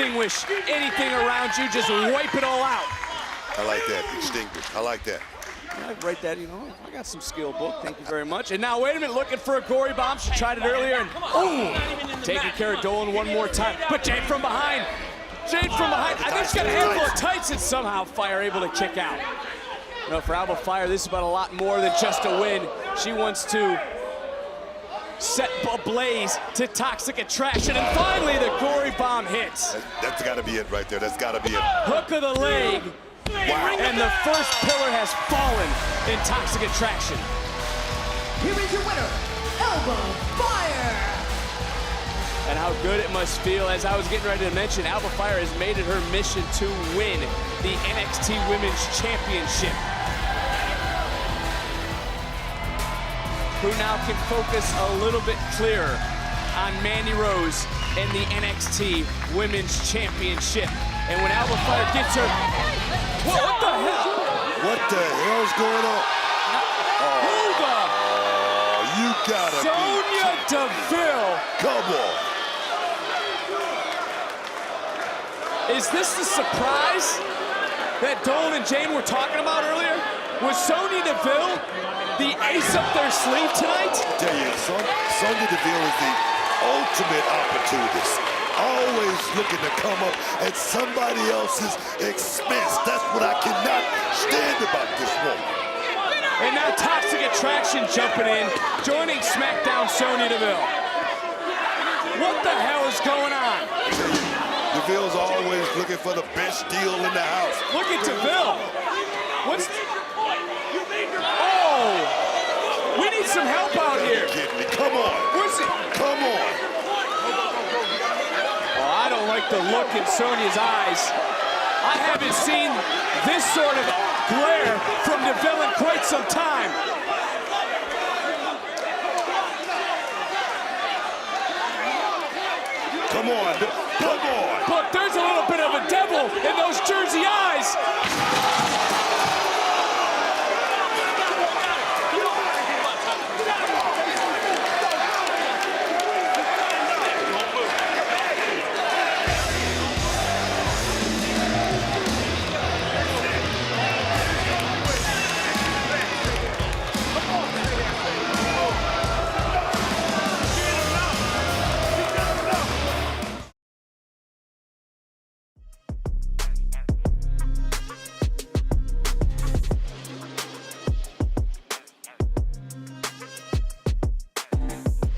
extinguish anything around you, just wipe it all out. I like that, extinguish. I like that. I write that, you know, I got some skill book, thank you very much. And now, wait a minute, looking for a gory bomb. She tried it earlier, and taking care of Dolan one more time. But Jade from behind. Jade from behind. I think she's got a handful of tights, and somehow Fire able to kick out. You know, for Alba Fire, this is about a lot more than just a win. She wants to set ablaze to Toxic Attraction, and finally the gory bomb hits. That's got to be it right there. That's got to be it. Hook of the leg. Wow. And the first pillar has fallen in Toxic Attraction. Here is your winner, Alba Fire. And how good it must feel. As I was getting ready to mention, Alba Fire has made it her mission to win the NXT Women's Championship. Who now can focus a little bit clearer on Mandy Rose and the NXT Women's Championship. And when Alba Fire gets her, what the hell? What the hell's going on? You gotta Sonya Deville. Come on. Is this the surprise that Dolan and Jane were talking about earlier? Was Sonya Deville the ace up their sleeve tonight? I tell you, Sonya Deville is the ultimate opportunist. Always looking to come up at somebody else's expense. That's what I cannot stand about this woman. And now Toxic Attraction jumping in, joining SmackDown Sonya Deville. What the hell is going on? Deville's always looking for the best deal in the house. Look at Deville. Oh! We need some help out here. Kidding me. Come on. Where's it? Come on. Well, I don't like the look in Sonya's eyes. I haven't seen this sort of glare from Deville in quite some time. Come on. Come on. But there's a little bit of a devil in those Jersey eyes.